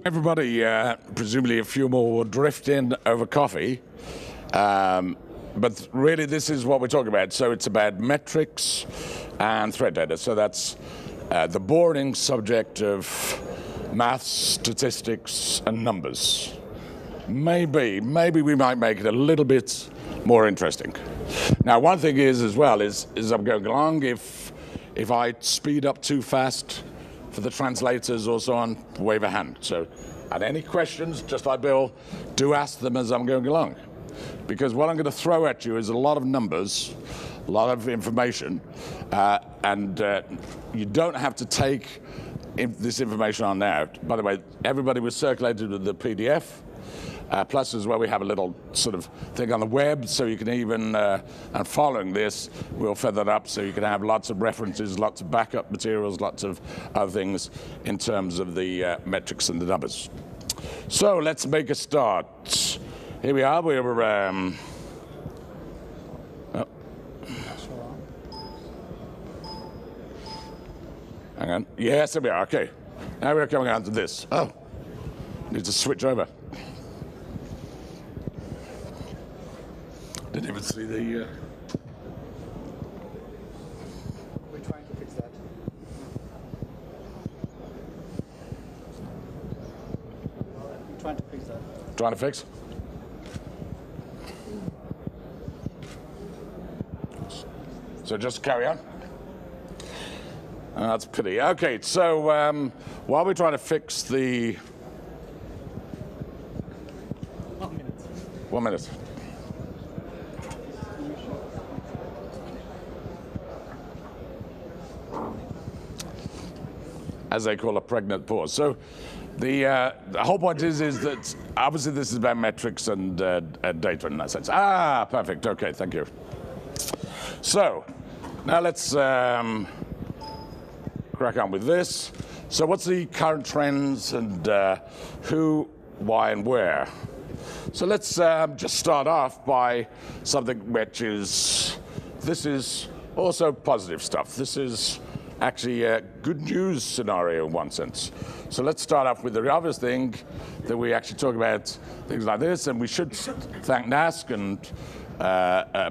Everybody, presumably a few more will drift in over coffee, but really this is what we're talking about. So it's about metrics and threat data. So that's the boring subject of maths, statistics, and numbers. Maybe we might make it a little bit more interesting. Now, one thing is as well is I'm going along, if I speed up too fast for the translators or so on, wave a hand. So, and any questions, just like Bill, do ask them as I'm going along. Because what I'm going to throw at you is a lot of numbers, a lot of information, and you don't have to take this information on now. By the way, everybody was circulated with the PDF. Plus as well, we have a little sort of thing on the web, so you can even, and following this, we'll feather that up so you can have lots of references, lots of backup materials, lots of other things in terms of the metrics and the numbers. So let's make a start. Here we are. We're hang on. Yes, there we are. Okay. Now we're coming on to this. Oh, need to switch over. Didn't even see the. We're trying to fix that. We're trying to fix that. Trying to fix? So just carry on. That's a pity. Okay, so while we're trying to fix the. 1 minute. 1 minute. As they call a pregnant pause. So the whole point is that obviously this is about metrics and data in that sense. Ah, perfect. Okay, thank you. So now let's crack on with this. So what's the current trends and who, why, and where? So let's just start off by something which is, this is also positive stuff. This is actually a good news scenario in one sense. So let's start off with the obvious thing that we actually talk about things like this, and we should thank NASK and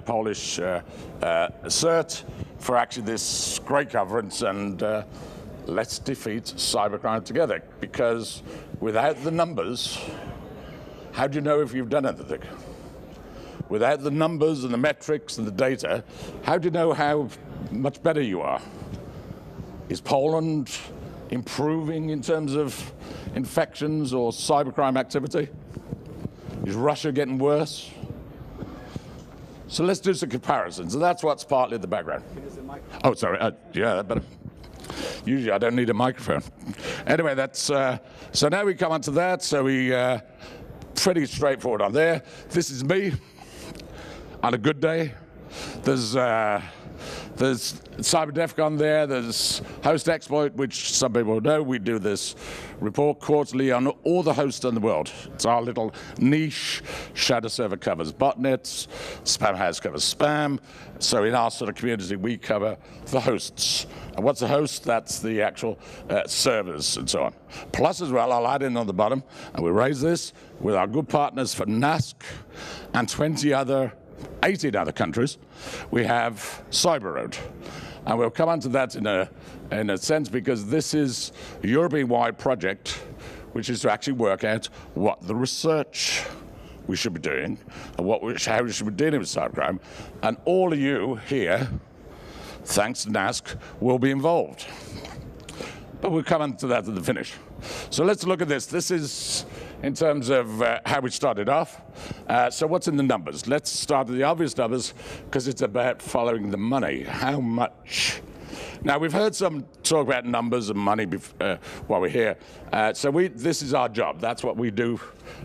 Polish CERT for actually this great conference, and let's defeat cybercrime together, because without the numbers, how do you know if you've done anything? Without the numbers and the metrics and the data, how do you know how much better you are? Is Poland improving in terms of infections or cybercrime activity? Is Russia getting worse? So let's do some comparisons, and that's what's partly the background. Oh, sorry. Yeah, but usually I don't need a microphone. Anyway, that's so now we come on to that. So we pretty straightforward on there. This is me on a good day. There's CyberDefcon there, there's HostExploit, which some people know. We do this report quarterly on all the hosts in the world. It's our little niche. Shadow server covers botnets, Spam House covers spam. So in our sort of community, we cover the hosts. And what's a host? That's the actual servers and so on. Plus as well, I'll add in on the bottom, and we raise this with our good partners for NASK and 18 other countries, we have CyberRoad. And we'll come on to that in a sense, because this is a European-wide project which is to actually work out what the research we should be doing and how we should be dealing with cybercrime. And all of you here, thanks to NASK, will be involved. But we'll come on to that at the finish. So let's look at this. This is in terms of how we started off. So what's in the numbers? Let's start with the obvious numbers, because it's about following the money. How much? Now, we've heard some talk about numbers and money while we're here. So this is our job. That's what we do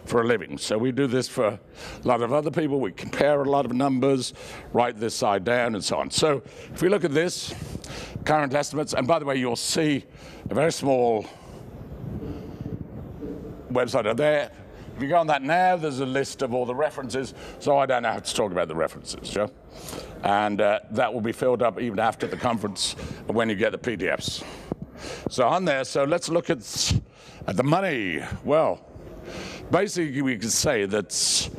for a living. So we do this for a lot of other people. We compare a lot of numbers, write this side down, and so on. So if we look at this, current estimates, and by the way, you'll see a very small website out there. If you go on that now, there's a list of all the references, so I don't have to talk about the references, yeah? And that will be filled up even after the conference when you get the PDFs. So on there, so let's look at The money, well, basically we can say that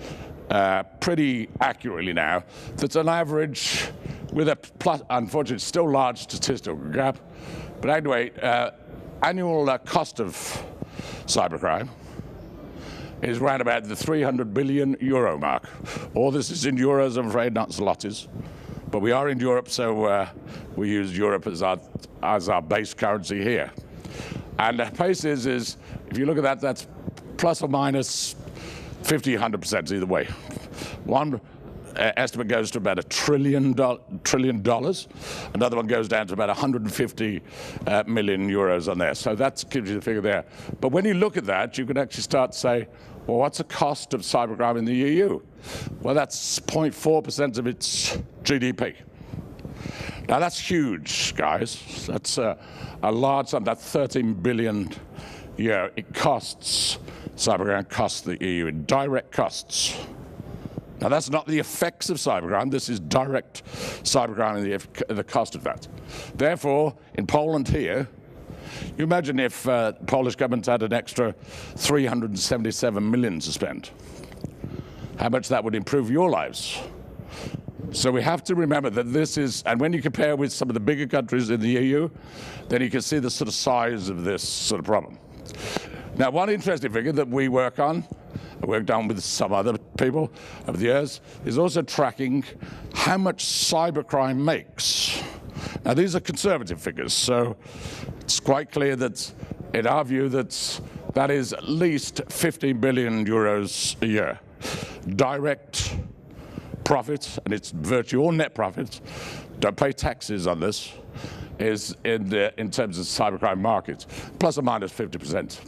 pretty accurately now, that's an average with a plus, unfortunately, still large statistical gap. But anyway, annual cost of cybercrime is around about the 300 billion euro mark. All this is in euros, I'm afraid, not zlotys. But we are in Europe, so we use Europe as our base currency here. And the pace is, if you look at that, that's plus or minus 50, 100% either way. One estimate goes to about $1 trillion. Another one goes down to about 150 million euros on there. So that gives you the figure there. But when you look at that, you can actually start to say, well, what's the cost of cybercrime in the EU? Well, that's 0.4% of its GDP. Now, that's huge, guys. That's a large sum. That's 13 billion a year. It costs, cybercrime costs the EU in direct costs. Now, that's not the effects of cybercrime. This is direct cybercrime and the cost of that. Therefore, in Poland here, you imagine if the Polish government had an extra 377 million to spend, how much that would improve your lives. So we have to remember that this is, and when you compare with some of the bigger countries in the EU, then you can see the sort of size of this sort of problem. Now, one interesting figure that we worked on with some other people over the years, is also tracking how much cybercrime makes. Now, these are conservative figures, so it's quite clear that, in our view, that is at least 15 billion euros a year. Direct profit, and it's virtually all net profit, don't pay taxes on this, is in terms of cybercrime markets, plus or minus 50%.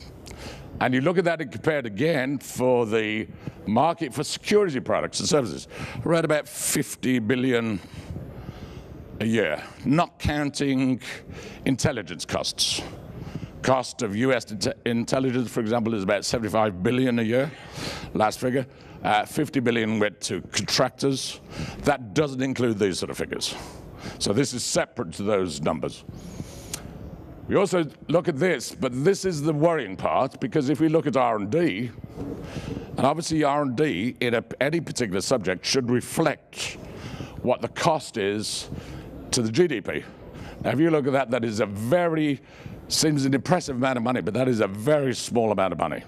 And you look at that and compare it again for the market for security products and services, around about 50 billion a year, not counting intelligence costs. Cost of US intelligence, for example, is about 75 billion a year, last figure. 50 billion went to contractors. That doesn't include these sort of figures. So this is separate to those numbers. We also look at this, but this is the worrying part, because if we look at R&D, and obviously R&D in any particular subject should reflect what the cost is to the GDP. Now, if you look at that, that is seems an impressive amount of money, but that is a very small amount of money,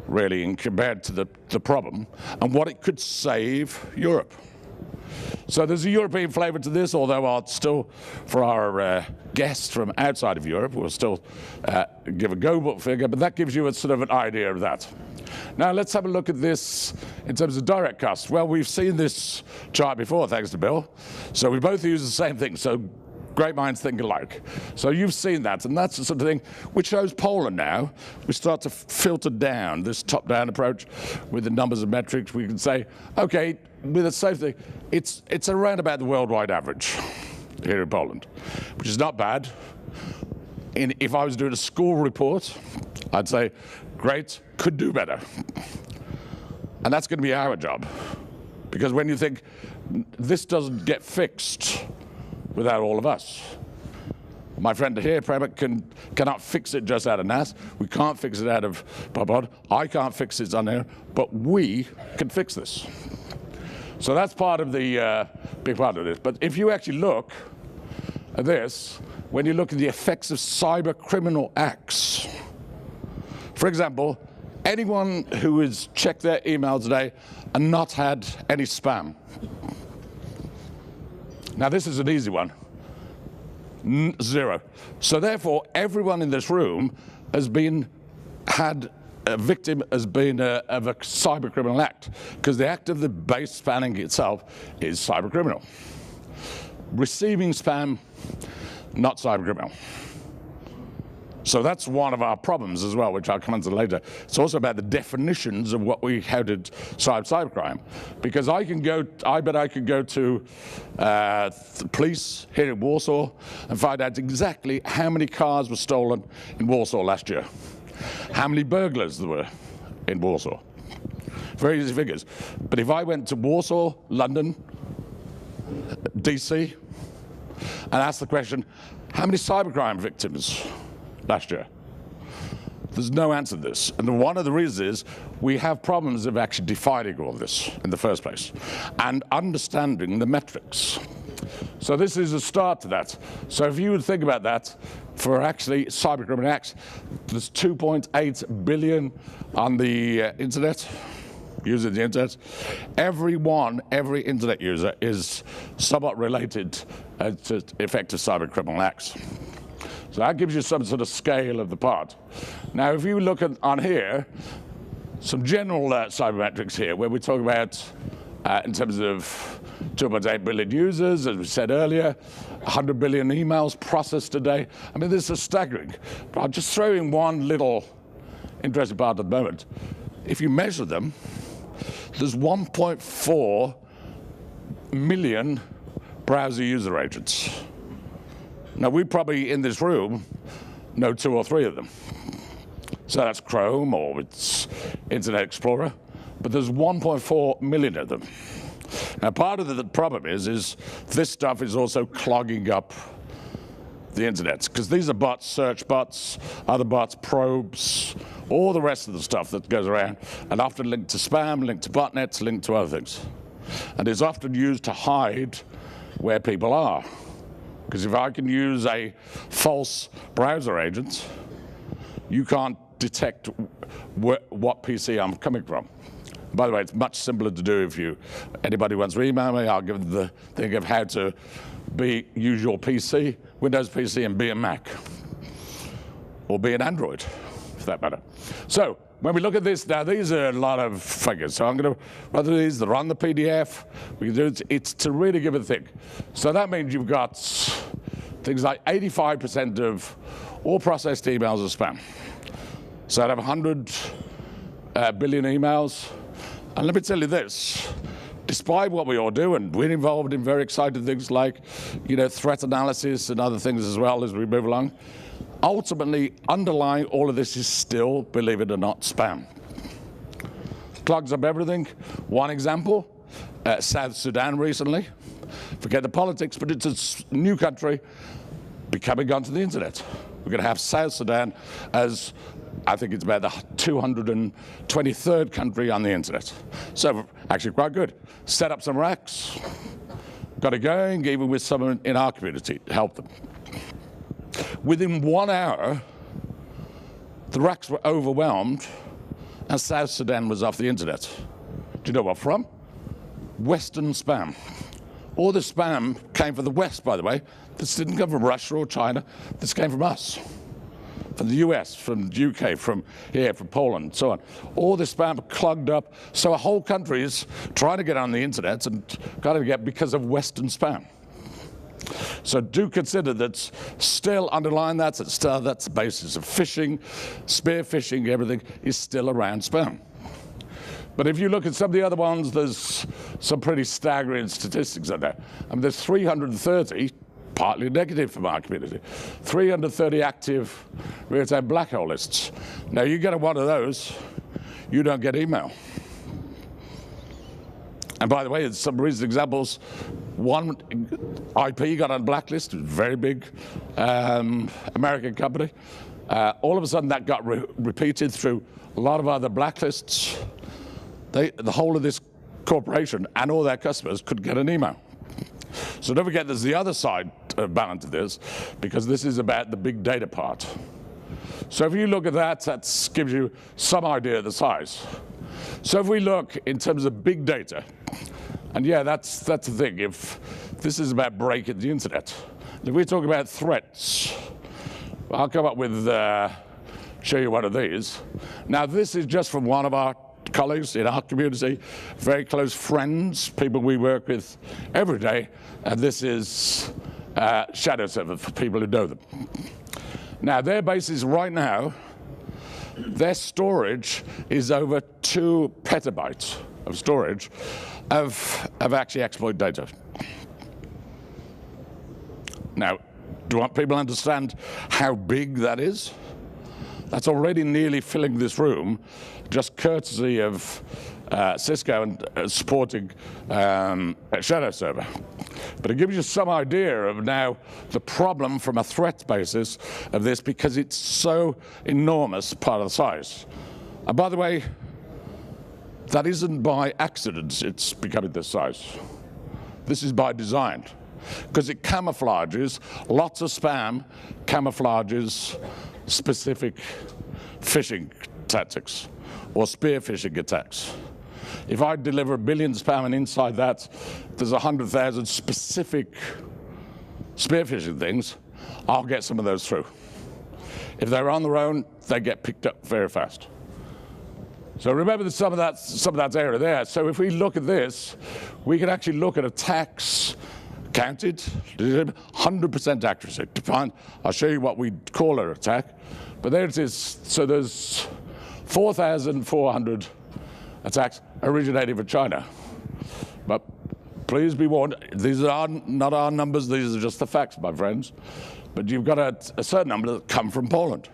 really, in compared to the problem and what it could save Europe. So there's a European flavor to this, although I'll still, for our guests from outside of Europe, we'll still give a global figure, but that gives you a sort of an idea of that. Now let's have a look at this in terms of direct costs. Well, we've seen this chart before, thanks to Bill. So we both use the same thing. So great minds think alike. So you've seen that, and that's the sort of thing which shows Poland now. We start to filter down this top-down approach with the numbers and metrics. We can say, okay, with a safe thing, it's around about the worldwide average here in Poland, which is not bad. If I was doing a school report, I'd say, great, could do better. And that's going to be our job. Because when you think, this doesn't get fixed without all of us. My friend here, cannot fix it just out of NAS. We can't fix it out of POPOD. I can't fix it on there, but we can fix this. So that's part of the big part of this. But if you actually look at this, when you look at the effects of cyber criminal acts, for example, anyone who has checked their email today and not had any spam. Now, this is an easy one. Zero. So therefore, everyone in this room has had a victim has been of a cyber criminal act, because the act of the base spanning itself is cyber criminal. Receiving spam, not cyber criminal. So that's one of our problems as well, which I'll come on to later. It's also about the definitions of how to solve cybercrime. Because I bet I could go to the police here in Warsaw and find out exactly how many cars were stolen in Warsaw last year. How many burglars there were in Warsaw. Very easy figures. But if I went to Warsaw, London, DC, and asked the question, how many cybercrime victims last year? There's no answer to this. And one of the reasons is we have problems of actually defining all this in the first place and understanding the metrics. So this is a start to that. So if you would think about that, for actually cybercrime acts, there's 2.8 billion on the internet, using the internet. Every internet user is somewhat related to effective cybercriminal acts. So that gives you some sort of scale of the part. Now, if you look at on here, some general cybermetrics here, where we talk about in terms of 2.8 billion users, as we said earlier, 100 billion emails processed a day. I mean, this is staggering. But I'll just throw in one little interesting part at the moment. If you measure them, there's 1.4 million browser user agents. Now, we probably, in this room, know 2 or 3 of them. So that's Chrome or it's Internet Explorer. But there's 1.4 million of them. Now, part of the problem is this stuff is also clogging up the internet, because these are bots, search bots, other bots, probes, all the rest of the stuff that goes around, and often linked to spam, linked to botnets, linked to other things. And is often used to hide where people are. Because if I can use a false browser agent, you can't detect what PC I'm coming from. By the way, it's much simpler to do if anybody wants to email me, I'll give them the thing of how to use your PC, Windows PC, and be a Mac. Or be an Android, for that matter. So, when we look at this, now these are a lot of figures. So I'm going to run through these, they're on the PDF. We can do it, it's to really give it a think. So that means you've got things like 85% of all processed emails are spam. So out of 100 billion emails, and let me tell you this, despite what we all do, and we're involved in very exciting things like, threat analysis and other things as well as we move along, ultimately, underlying all of this is still, believe it or not, spam. Clogs up everything. One example, South Sudan recently. Forget the politics, but it's a new country becoming onto the internet. We're going to have South Sudan as, I think it's about the 223rd country on the internet. So actually quite good. Set up some racks, got it going, even with someone in our community to help them. Within 1 hour, the racks were overwhelmed and South Sudan was off the internet. Do you know what from? Western spam. All the spam came from the West, by the way. This didn't come from Russia or China. This came from us, from the US, from the UK, from here, from Poland, and so on. All this spam clogged up. So a whole country is trying to get on the internet and got to get because of Western spam. So do consider that still underlying that's the basis of phishing, spear phishing, everything is still around spam. But if you look at some of the other ones, there's some pretty staggering statistics on there. I mean, there's 330, partly negative from our community, 330 active real-time black hole lists. Now, you get one of those, you don't get email. And by the way, in some recent examples, one IP got on blacklist, a very big American company. All of a sudden, that got repeated through a lot of other blacklists. The whole of this corporation and all their customers could get an email. So don't forget, there's the other side balance to this, because this is about the big data part. So if you look at that, that gives you some idea of the size. So if we look in terms of big data, and yeah, that's the thing, if this is about breaking the internet. If we talk about threats, I'll come up with, show you one of these. Now this is just from one of our colleagues in our community, very close friends, people we work with every day, and this is Shadow Server for people who know them. Now their basis right now, their storage is over 2 petabytes of storage of actually exploit data. Now, do you want people to understand how big that is? That's already nearly filling this room, just courtesy of Cisco and supporting a shadow server. But it gives you some idea of now the problem from a threat basis of this, because it's so enormous part of the size. And by the way, that isn't by accident it's becoming this size. This is by design, because it camouflages, lots of spam camouflages specific phishing tactics or spear phishing attacks. If I deliver 1 billion spam and inside that there's 100,000 specific spear phishing things, I'll get some of those through. If they're on their own, they get picked up very fast. So remember that some of that area there. So if we look at this, we can actually look at attacks counted, 100% accuracy. I'll show you what we call an attack. But there it is. So there's 4,400 attacks originating from China. But please be warned, these are not our numbers, these are just the facts, my friends. But you've got a certain number that come from Poland.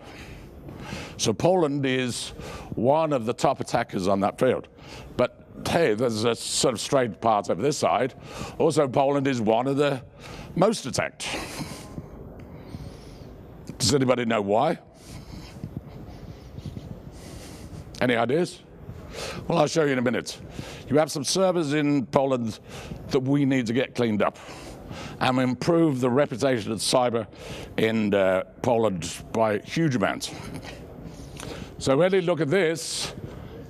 So Poland is one of the top attackers on that field. But hey, there's a sort of strange part over this side. Also, Poland is one of the most attacked. Does anybody know why? Any ideas? Well, I'll show you in a minute. You have some servers in Poland that we need to get cleaned up and improve the reputation of cyber in Poland by huge amounts. So when you look at this,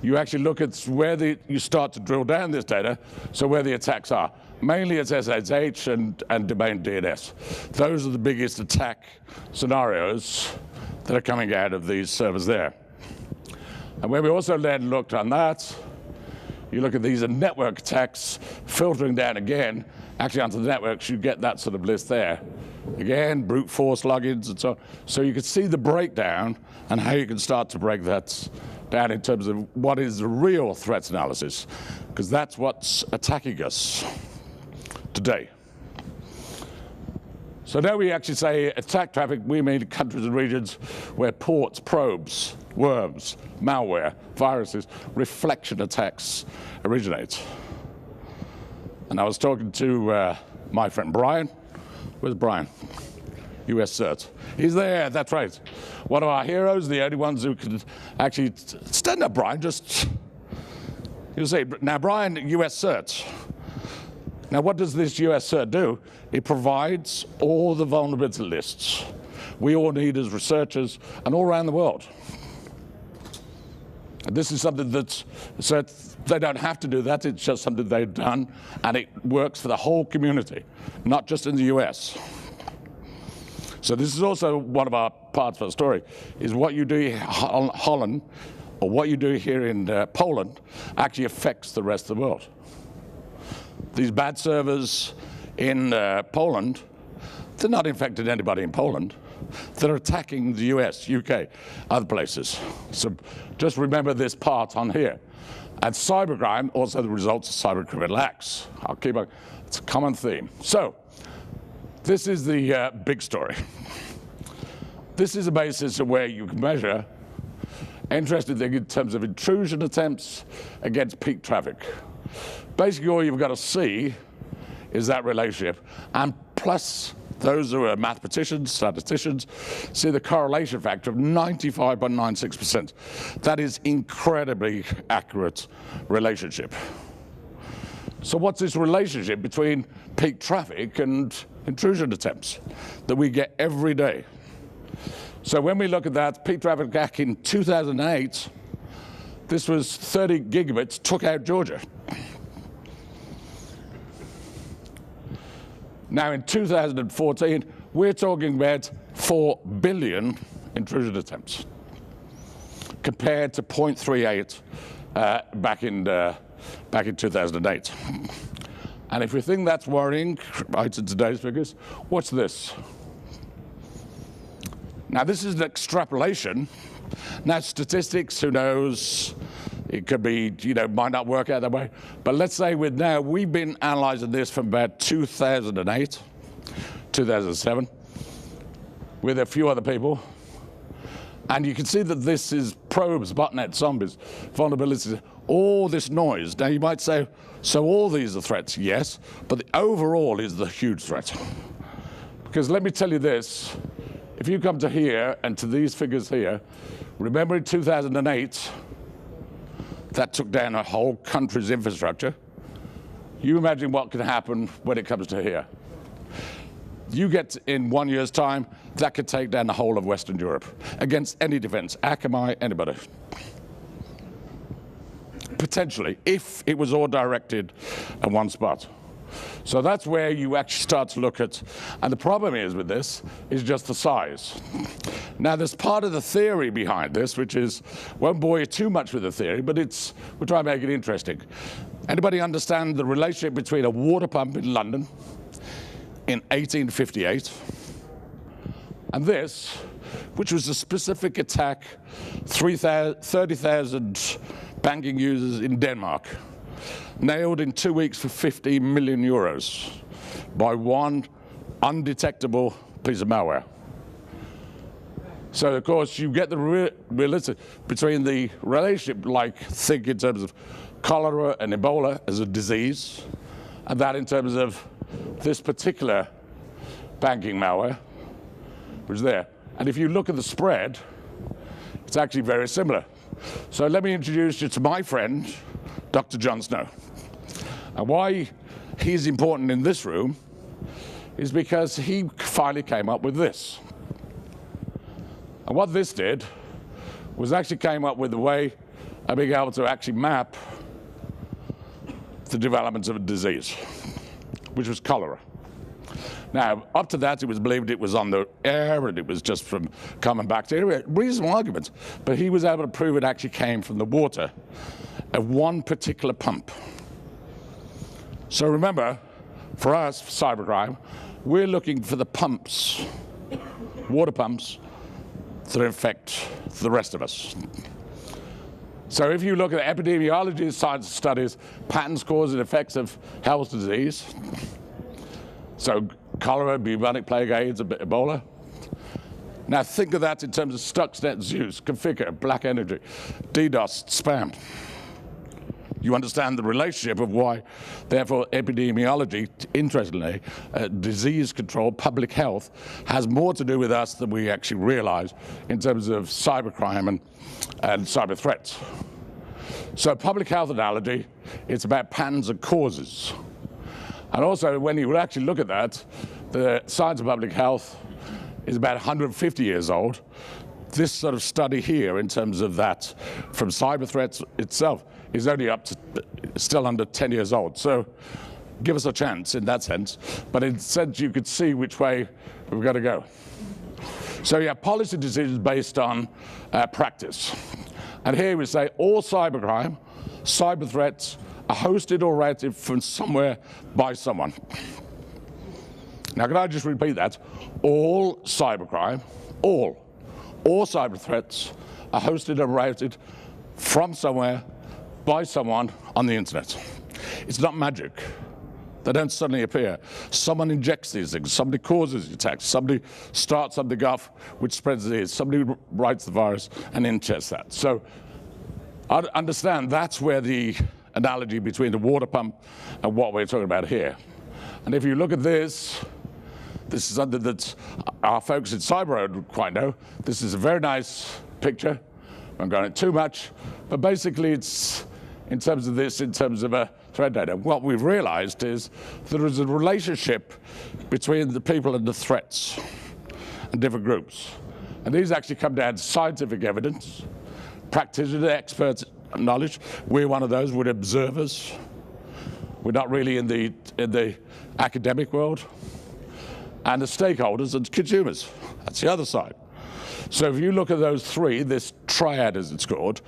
you actually look at where you start to drill down this data, so where the attacks are. Mainly it's SSH and domain DNS. Those are the biggest attack scenarios that are coming out of these servers there. And when we also then looked on that, you look at these network attacks filtering down again, actually onto the networks, you get that sort of list there. Again, brute force logins and so on. So you can see the breakdown and how you can start to break that down in terms of what is the real threat analysis, because that's what's attacking us today. So now we actually say attack traffic, we mean countries and regions where ports, probes, worms, malware, viruses, reflection attacks originate. And I was talking to my friend Brian. Where's Brian? US CERT. He's there, that's right. One of our heroes, the only ones who can actually stand up, Brian, just, you say, now Brian, US CERT. Now what does this US CERT do? It provides all the vulnerability lists we all need as researchers and all around the world. And this is something that's, so they don't have to do that, it's just something they've done, and it works for the whole community, not just in the US. So this is also one of our parts of the story, is what you do in Holland, or what you do here in Poland, actually affects the rest of the world. These bad servers in Poland, they're not infecting anybody in Poland. They're attacking the US, UK, other places. So just remember this part on here. And cybercrime, also the results of cybercriminal acts. I'll keep on, it's a common theme. So this is the big story. This is a basis of where you can measure interesting thing in terms of intrusion attempts against peak traffic. Basically, all you've got to see is that relationship, and plus those who are mathematicians, statisticians, see the correlation factor of 95.96%. That is incredibly accurate relationship. So what's this relationship between peak traffic and intrusion attempts that we get every day? So when we look at that, peak traffic back in 2008, this was 30 gigabits, took out Georgia. Now in 2014, we're talking about 4 billion intrusion attempts, compared to 0.38 back in 2008. And if we think that's worrying, right, in today's figures, what's this? Now this is an extrapolation. Now statistics, who knows? It could be, might not work out that way. But let's say we've been analyzing this from about 2008, 2007, with a few other people. And you can see that this is probes, botnet, zombies, vulnerabilities, all this noise. Now you might say, so all these are threats? Yes, but the overall is the huge threat. Because let me tell you this, if you come to here and to these figures here, remember in 2008, that took down a whole country's infrastructure. You imagine what can happen when it comes to here. You get in 1 year's time, that could take down the whole of Western Europe against any defense, Akamai, anybody. Potentially, if it was all directed at one spot. So that's where you actually start to look at, and the problem is with this is just the size. Now there's part of the theory behind this, which is, won't bore you too much with the theory, but we'll try and make it interesting. Anybody understand the relationship between a water pump in London in 1858 and this, which was a specific attack, 30,000 banking users in Denmark, nailed in 2 weeks for 50 million euros by one undetectable piece of malware. So of course you get the realistic between the relationship, like think in terms of cholera and Ebola as a disease, and that in terms of this particular banking malware, which is there. And if you look at the spread, it's actually very similar. So let me introduce you to my friend, Dr. Jon Snow. And why he's important in this room is because he finally came up with this. And what this did was actually came up with a way of being able to actually map the development of a disease, which was cholera. Now, up to that, it was believed it was on the air and it was just from common bacteria, reasonable arguments. But he was able to prove it actually came from the water of one particular pump. So remember, for us, for cybercrime, we're looking for the pumps, water pumps, that infect the rest of us. So if you look at epidemiology, science studies, patterns, causes, and effects of health disease, so cholera, bubonic plague, AIDS, Ebola. Now think of that in terms of Stuxnet, Zeus, Configure, Black Energy, DDoS, spam. You understand the relationship of why, therefore, epidemiology, interestingly, disease control, public health, has more to do with us than we actually realize in terms of cybercrime and cyber threats. So public health analogy, it's about patterns and causes. And also, when you would actually look at that, the science of public health is about 150 years old. This sort of study here, in terms of that, from cyber threats itself, is only up to still under 10 years old. So give us a chance in that sense. But in a sense, you could see which way we've got to go. So you have policy decisions based on practice. And here we say all cybercrime, cyber threats, are hosted or routed from somewhere by someone. Now, can I just repeat that? All cybercrime, all cyber threats are hosted or routed from somewhere by someone on the internet. It's not magic. They don't suddenly appear. Someone injects these things. Somebody causes the attacks. Somebody starts something off which spreads disease. Somebody writes the virus and ingests that. So I understand that's where the analogy between the water pump and what we're talking about here. And if you look at this is something that our folks in Cyber quite know. This is a very nice picture. I won't go into too much, but basically it's in terms of this, in terms of a threat data. What we've realized is there is a relationship between the people and the threats and different groups. And these actually come down to scientific evidence, practitioners, experts, knowledge. We're one of those. We're observers. We're not really in the academic world. And the stakeholders and consumers. That's the other side. So if you look at those three, this triad as it's called,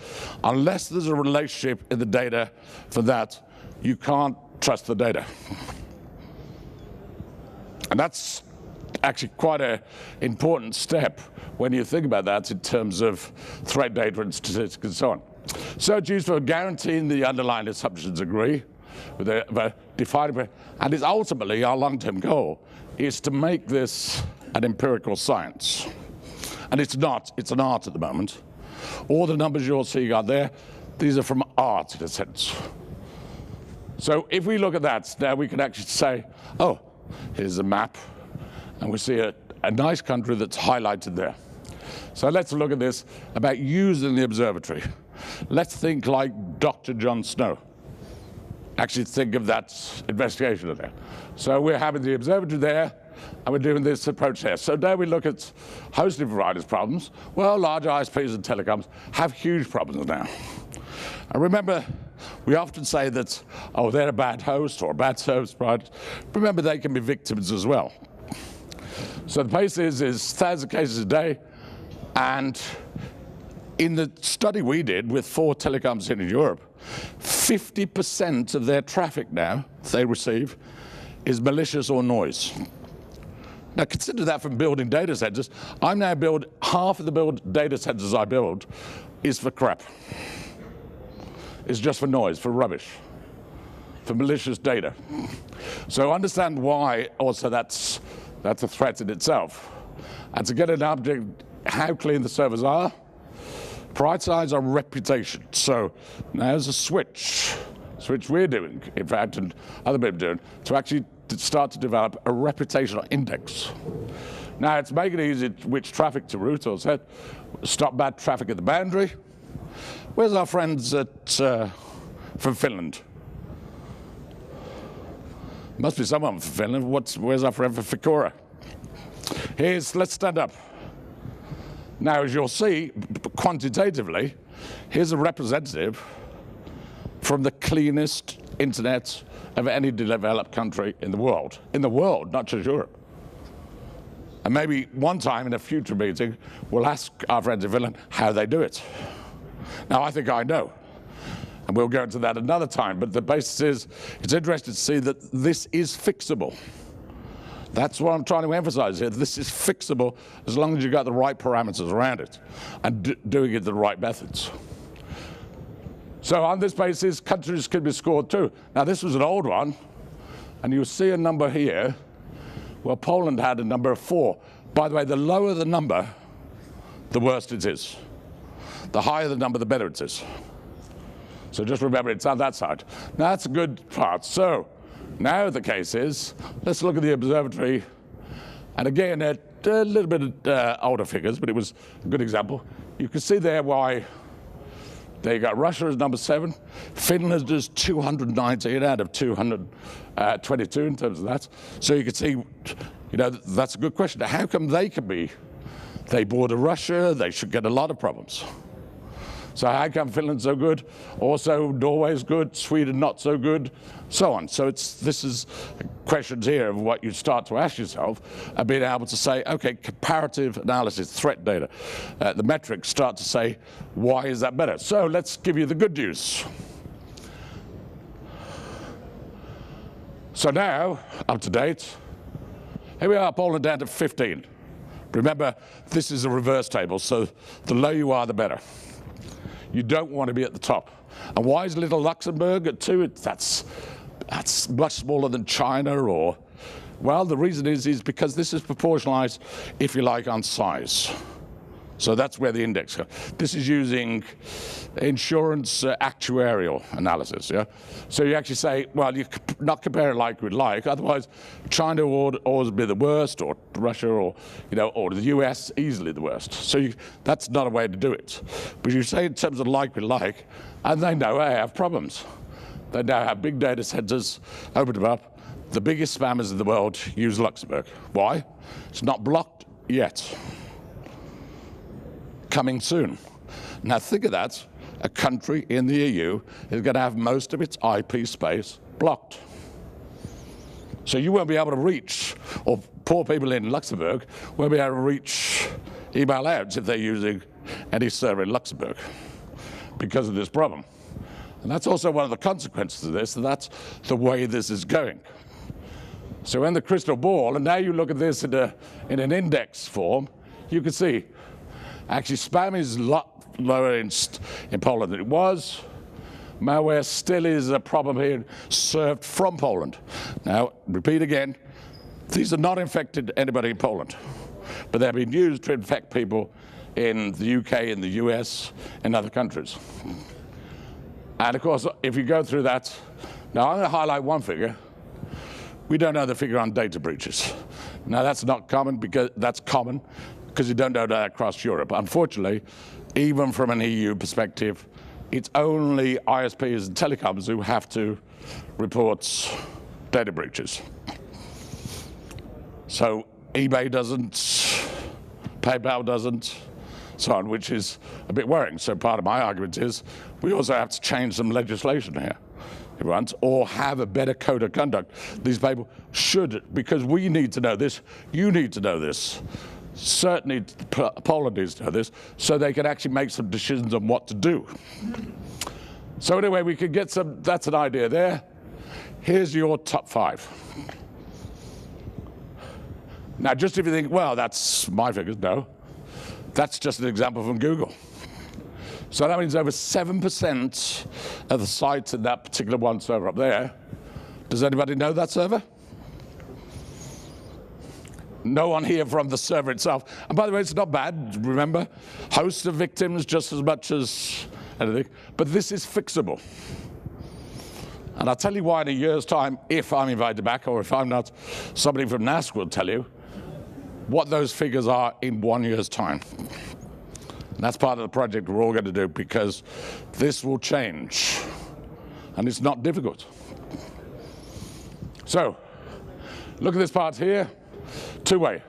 unless there's a relationship in the data for that, you can't trust the data. And that's actually quite an important step when you think about that in terms of threat data and statistics and so on. So it's used for guaranteeing the underlying assumptions agree with the defined, and it's ultimately our long-term goal is to make this an empirical science. And it's not, it's an art at the moment. All the numbers you're seeing out there, these are from art in a sense. So if we look at that, now we can actually say, oh, here's a map, and we see a nice country that's highlighted there. So let's look at this about using the observatory. Let's think like Dr. Jon Snow. Actually think of that investigation there. So we're having the observatory there, and we're doing this approach here. So now we look at hosting providers' problems. Well, large ISPs and telecoms have huge problems now. And remember, we often say that, oh, they're a bad host or a bad service provider. Remember, they can be victims as well. So the pace is 1,000 cases a day, and in the study we did with 4 telecoms in Europe, 50% of their traffic now they receive is malicious or noise. Now consider that from building data centers. I'm now half of the data centers I build is for crap. It's just for noise, for rubbish, for malicious data. So understand why also that's a threat in itself. And to get an object, how clean the servers are, prioritize our reputation. So now there's a switch we're doing, in fact, and other people doing, to actually start to develop a reputational index. Now it's making it easy which traffic to route, or set, stop bad traffic at the boundary. Where's our friends from Finland? Must be someone from Finland. Where's our friend from Ficora? Let's stand up. Now, as you'll see, quantitatively, here's a representative from the cleanest internet of any developed country in the world. In the world, not just Europe. And maybe one time in a future meeting, we'll ask our friends in Finland how they do it. Now, I think I know. And we'll go into that another time. But the basis is, it's interesting to see that this is fixable. That's what I'm trying to emphasize here. This is fixable as long as you've got the right parameters around it and doing it the right methods. So on this basis, countries can be scored too. Now this was an old one, and you see a number here. Well, Poland had a number of 4. By the way, the lower the number, the worse it is. The higher the number, the better it is. So just remember, it's on that side. Now that's a good part. So now the case is, let's look at the observatory. And again, a little bit older figures, but it was a good example. You can see there why they got Russia as number 7. Finland is 219 out of 222 in terms of that. So you can see, that's a good question. How come they border Russia, they should get a lot of problems. So how come Finland's so good? Also, Norway's good, Sweden not so good, so on. So this is questions here of what you start to ask yourself, and being able to say, okay, comparative analysis, threat data. The metrics start to say, why is that better? So let's give you the good news. So now, up to date, here we are, Poland down to 15. Remember, this is a reverse table, so the lower you are, the better. You don't want to be at the top. And why is little Luxembourg at 2? That's much smaller than China or, well, the reason is because this is proportionalized, if you like, on size. So that's where the index goes. This is using insurance actuarial analysis, yeah? So you actually say, well, you not compare it like with like, otherwise China would always be the worst, or Russia, or, or the US, easily the worst. So that's not a way to do it. But you say in terms of like with like, and they know they have problems. They now have big data centers, open them up. The biggest spammers in the world use Luxembourg. Why? It's not blocked yet. Coming soon. Now think of that, a country in the EU is going to have most of its IP space blocked. So you won't be able to reach, or poor people in Luxembourg won't be able to reach email outs if they're using any server in Luxembourg because of this problem. And that's also one of the consequences of this, and that's the way this is going. So in the crystal ball, and now you look at this in an index form, you can see actually, spam is a lot lower in Poland than it was. Malware still is a problem here, served from Poland. Now, repeat again, these are not infected anybody in Poland, but they're being used to infect people in the UK, in the US, in other countries. And of course, if you go through that, now I'm going to highlight one figure. We don't know the figure on data breaches. Now that's not common, because that's common because you don't know that across Europe. Unfortunately, even from an EU perspective, it's only ISPs and telecoms who have to report data breaches. So eBay doesn't, PayPal doesn't, so on, which is a bit worrying. So part of my argument is we also have to change some legislation here, if you want, or have a better code of conduct. These people should, because we need to know this, you need to know this, certainly Poland needs to know this, so they can actually make some decisions on what to do. So anyway, we could get some, that's an idea there. Here's your top 5. Now, just if you think, well, that's my figures, no. That's just an example from Google. So that means over 7% of the sites in that particular one server up there. Does anybody know that server? No one here from the server itself. And by the way, it's not bad. Remember, hosts are victims just as much as anything. But this is fixable. And I'll tell you why in a year's time, if I'm invited back, or if I'm not, somebody from NASK will tell you what those figures are in 1 year's time. And that's part of the project we're all going to do, because this will change. And it's not difficult. So, look at this part here. Two-way.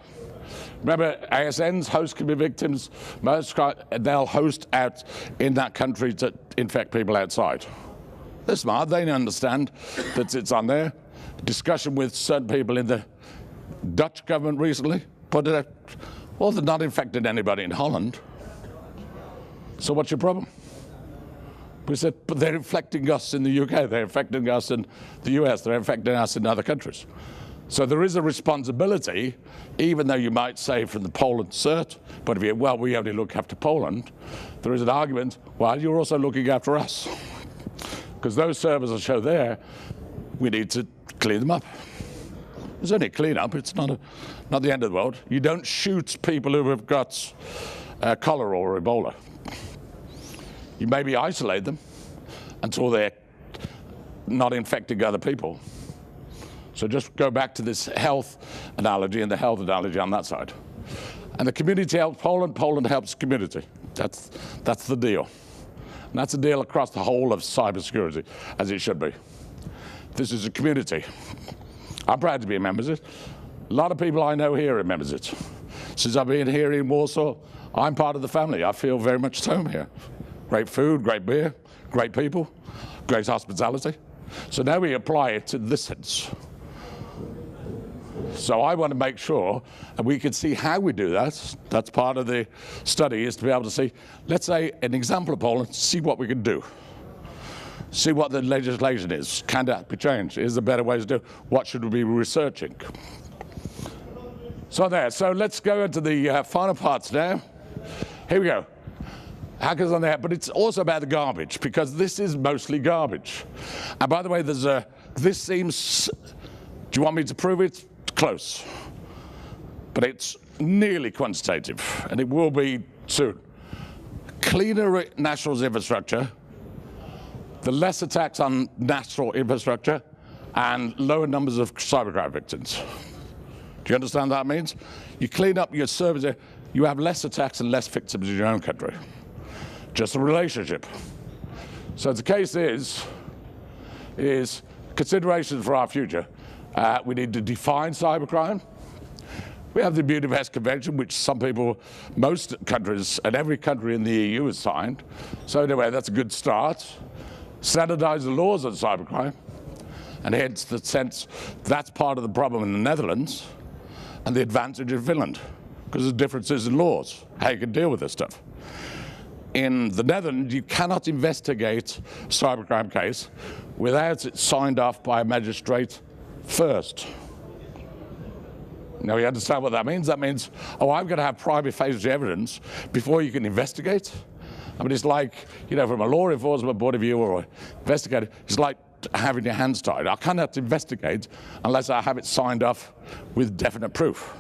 Remember, ASNs, hosts can be victims. They'll host out in that country to infect people outside. They're smart. They understand that it's on there. Discussion with certain people in the Dutch government recently. But well, they're not infected anybody in Holland. So what's your problem? We said, but they're infecting us in the UK. They're infecting us in the US. They're infecting us in other countries. So there is a responsibility, even though you might say from the Poland CERT point of view, well, we only look after Poland. There is an argument, well, you're also looking after us. Because those servers that show there, we need to clean them up. It's only a clean-up. It's not the end of the world. You don't shoot people who have got cholera or Ebola. You maybe isolate them until they're not infecting other people. So just go back to this health analogy and the health analogy on that side. And the community helps Poland. Poland helps community. That's the deal. And that's a deal across the whole of cybersecurity, as it should be. This is a community. I'm proud to be a member of it. A lot of people I know here are members of it. Since I've been here in Warsaw, I'm part of the family. I feel very much at home here. Great food, great beer, great people, great hospitality. So now we apply it to this sense. So I want to make sure, and we can see how we do that. That's part of the study, is to be able to see, let's say, an example of Poland, see what we can do. See what the legislation is. Can that be changed? Is there better ways to do? What should we be researching? So there. So let's go into the final parts now. Here we go. Hackers on there, but it's also about the garbage, because this is mostly garbage. And by the way, there's this seems, do you want me to prove it? Close. But it's nearly quantitative, and it will be soon. Cleaner national infrastructure, the less attacks on national infrastructure, and lower numbers of cybercrime victims. Do you understand what that means? You clean up your service, you have less attacks and less victims in your own country. Just a relationship. So the case is considerations for our future. We need to define cybercrime. We have the Budapest Convention, which some people, most countries, and every country in the EU has signed. So anyway, that's a good start. Standardize the laws on cybercrime. And hence the sense that's part of the problem in the Netherlands and the advantage in Finland, because there's differences in laws, how you can deal with this stuff. In the Netherlands, you cannot investigate a cybercrime case without it signed off by a magistrate first. Now, you understand what that means? That means, oh, I'm going to have prima facie evidence before you can investigate. I mean, it's like, you know, from a law enforcement point of view or an investigator, it's like having your hands tied. I cannot investigate unless I have it signed off with definite proof.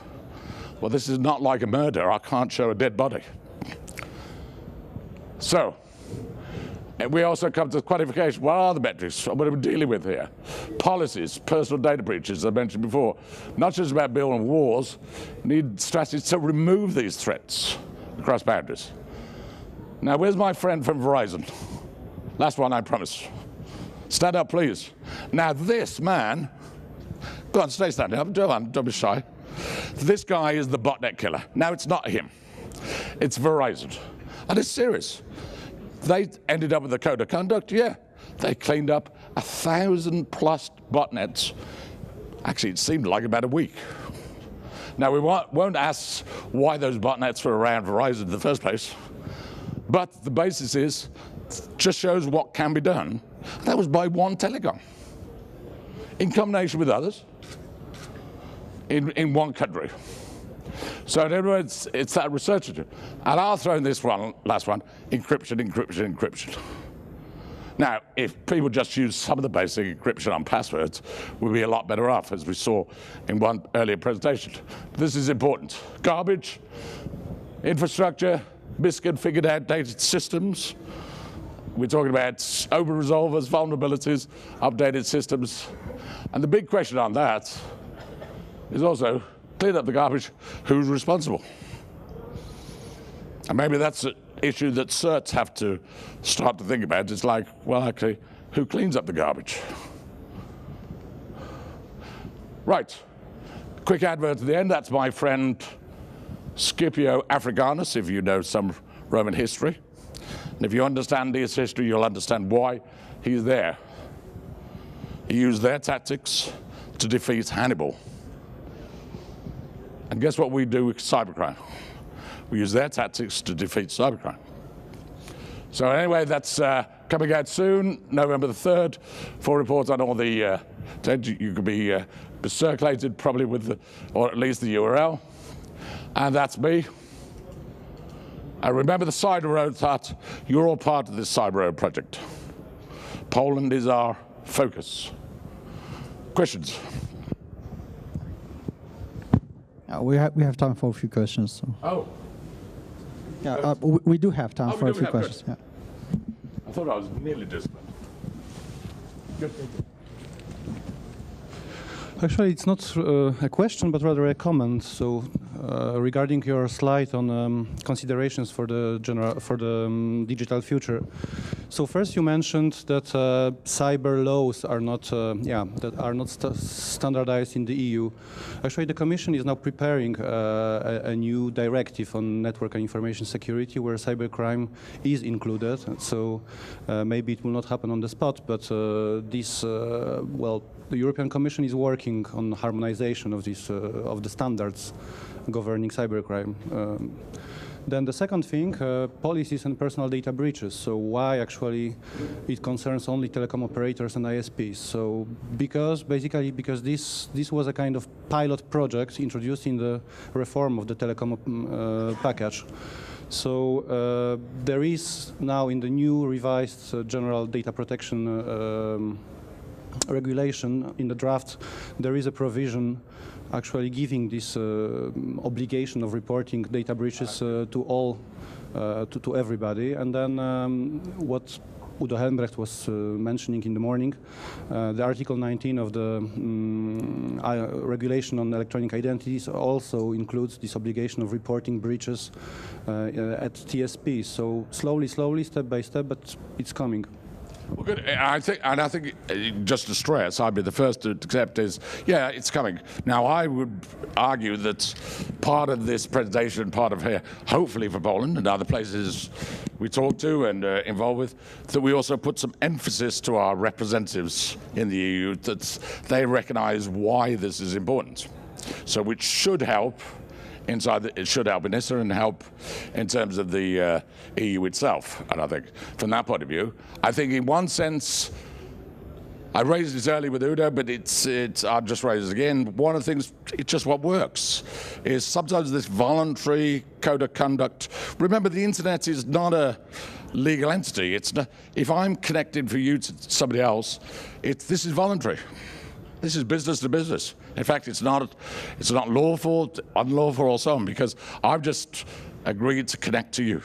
Well, this is not like a murder. I can't show a dead body. So, and we also come to quantification. What are the metrics? What are we dealing with here? Policies, personal data breaches, as I mentioned before. Not just about building wars, need strategies to remove these threats across boundaries. Now, where's my friend from Verizon? Last one, I promise. Stand up, please. Now, this man, go on, stay standing up, don't be shy. This guy is the botnet killer. Now, it's not him. It's Verizon. And it's serious. They ended up with a code of conduct, yeah. They cleaned up 1,000+ botnets. Actually, it seemed like about a week. Now, we won't ask why those botnets were around Verizon in the first place, but the basis is, just shows what can be done. That was by one telecom, in combination with others, in one country. So in other words, it's that research. And I'll throw in this one, last one, encryption, encryption, encryption. Now, if people just use some of the basic encryption on passwords, we'll be a lot better off, as we saw in one earlier presentation. This is important. Garbage, infrastructure, misconfigured, outdated systems. We're talking about over-resolvers, vulnerabilities, updated systems. And the big question on that is also, clean up the garbage, who's responsible? And maybe that's an issue that certs have to start to think about. It's like, well, actually, who cleans up the garbage? Right, quick advert at the end. That's my friend Scipio Africanus, if you know some Roman history. And if you understand his history, you'll understand why he's there. He used their tactics to defeat Hannibal. And guess what we do with cybercrime? We use their tactics to defeat cybercrime. So anyway, that's coming out soon, November the 3rd. Full reports on all the, you could be circulated probably with, or at least the URL. And that's me. And remember the Cyber Road thought, you're all part of this Cyber Road project. Poland is our focus. Questions? We have time for a few questions. So. Oh. Yeah, we do have time for a few questions. Yeah. I thought I was nearly disciplined. Good. Actually, it's not a question, but rather a comment. So, regarding your slide on considerations for the digital future. So first, you mentioned that cyber laws are not, standardized in the EU. Actually, the Commission is now preparing a new directive on network and information security, where cybercrime is included. So maybe it will not happen on the spot, but the European Commission is working on harmonization of this of the standards governing cybercrime. Then the second thing, policies and personal data breaches. So why actually it concerns only telecom operators and ISPs? So because this was a kind of pilot project introduced in the reform of the telecom package. So there is now in the new revised general data protection regulation in the draft, there is a provision actually giving this obligation of reporting data breaches to all, to everybody. And then what Udo Helmbrecht was mentioning in the morning, the Article 19 of the regulation on electronic identities also includes this obligation of reporting breaches at TSP. So slowly, step by step, but it's coming. Well, good. I think just to stress, I'd be the first to accept is, yeah, it's coming. Now, I would argue that part of this presentation, part of here, hopefully for Poland and other places we talk to and involved with, that we also put some emphasis to our representatives in the EU that they recognize why this is important. So which should help it should help INISA and help in terms of the EU itself. And I think from that point of view, I think in one sense, I raised this earlier with Udo, but I'll just raise it again. One of the things, it's just what works, is sometimes this voluntary code of conduct. Remember, the internet is not a legal entity. It's not, if I'm connecting for you to somebody else, this is voluntary. This is business to business. In fact, it's not lawful, unlawful, or so on, because I've just agreed to connect to you.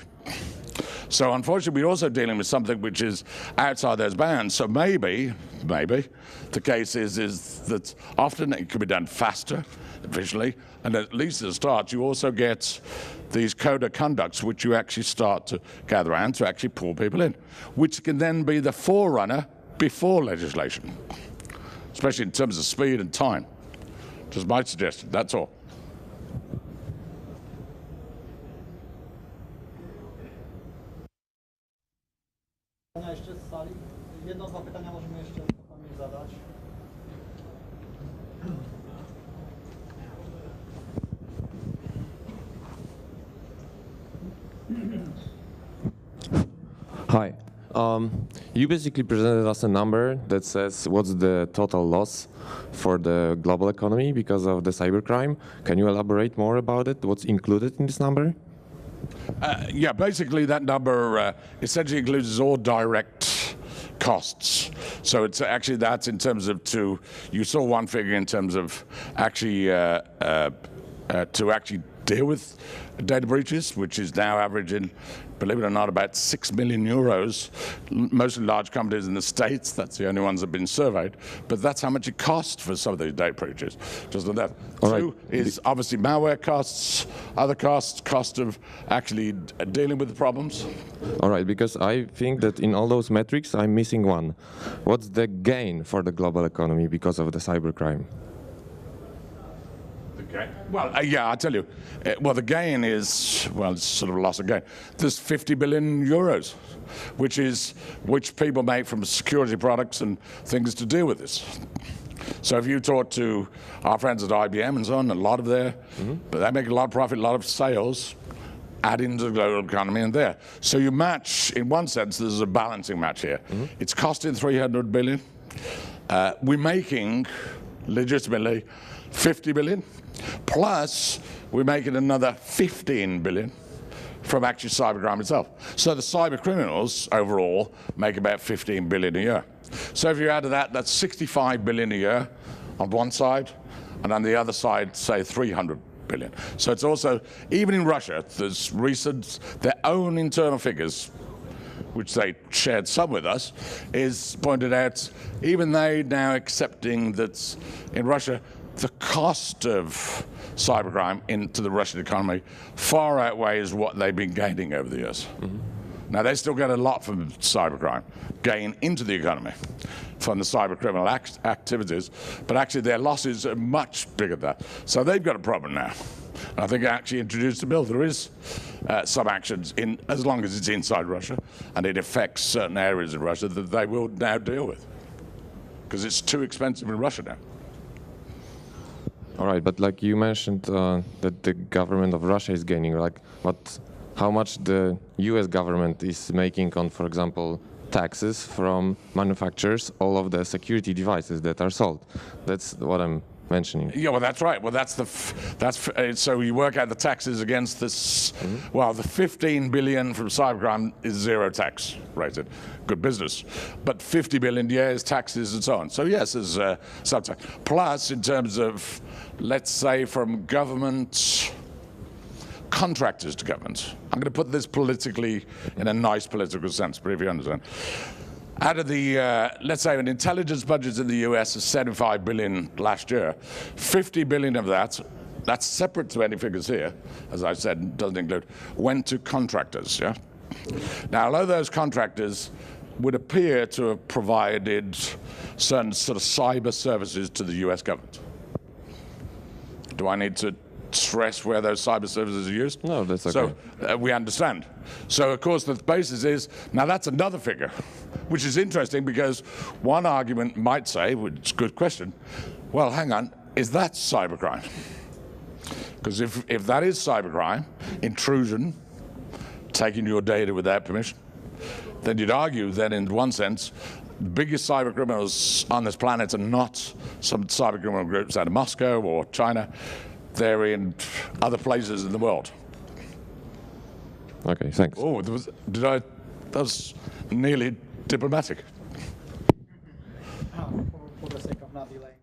So unfortunately, we're also dealing with something which is outside those bounds. So maybe the case is that often it can be done faster, efficiently, and at least at the start, you also get these code of conducts which you actually start to gather around to actually pull people in, which can then be the forerunner before legislation, especially in terms of speed and time. Just my suggestion, that's all. Jeszcze z sali. Jedno, dwa pytania możemy jeszcze panu zadać. Hi. You basically presented us a number that says what's the total loss for the global economy because of the cybercrime. Can you elaborate more about it? What's included in this number? Yeah, basically that number essentially includes all direct costs. So it's actually that's in terms of you saw one figure in terms of actually to actually deal with data breaches, which is now averaging, believe it or not, about 6 million euros, mostly large companies in the States. That's the only ones that have been surveyed. But that's how much it costs for some of these data breaches. Just like that. Two is obviously malware costs, other costs, cost of actually dealing with the problems. All right, because I think that in all those metrics, I'm missing one. What's the gain for the global economy because of the cybercrime? Well, yeah, I'll tell you. Well, the gain is, well, it's sort of a loss of gain. There's 50 billion euros, which people make from security products and things to deal with this. So if you talk to our friends at IBM and so on, a lot of but they make a lot of profit, a lot of sales, add into the global economy and there. So you match, in one sense, there's a balancing match here. It's costing 300 billion. We're making, legitimately, 50 billion. Plus, we're making another 15 billion from actually cybercrime itself. So the cyber criminals overall make about 15 billion a year. So if you add to that, that's 65 billion a year on one side, and on the other side, say 300 billion. So it's also, even in Russia, there's their own internal figures, which they shared some with us, is pointed out, even they now accepting that in Russia, the cost of cybercrime into the Russian economy far outweighs what they've been gaining over the years. Now, they still get a lot from cybercrime, gain into the economy from the cyber criminal activities, but actually their losses are much bigger than that. So they've got a problem now. And I think I actually introduced the bill. There is some actions, as long as it's inside Russia, and it affects certain areas of Russia that they will now deal with, because it's too expensive in Russia now. All right, but like you mentioned that the government of Russia is gaining, like how much the US government is making on, for example, taxes from manufacturers, all of the security devices that are sold. That's what I'm mentioning. Yeah, well, that's right. Well, so you work out the taxes against this. Well, the 15 billion from cybercrime is zero tax rated. Good business. But 50 billion, yeah, is taxes and so on. So yes, there's some tax. Plus, in terms of, let's say, from government contractors to government. I'm going to put this politically in a nice political sense, but if you understand. Out of the, let's say, an intelligence budget in the US is 75 billion last year. 50 billion of that, that's separate to any figures here, as I said, doesn't include, went to contractors, yeah? Now, although those contractors would appear to have provided certain sort of cyber services to the US government. Do I need to stress where those cyber services are used? No, that's okay. So we understand. So of course the basis is, now that's another figure, which is interesting because one argument might say, which is a good question, well, hang on, is that cybercrime? Because if that is cybercrime, intrusion, taking your data without permission, then you'd argue that in one sense, the biggest cyber criminals on this planet are not some cyber criminal groups out of Moscow or China. They're in other places in the world. Okay, thanks. Oh, that was nearly diplomatic. For the sake of not delaying.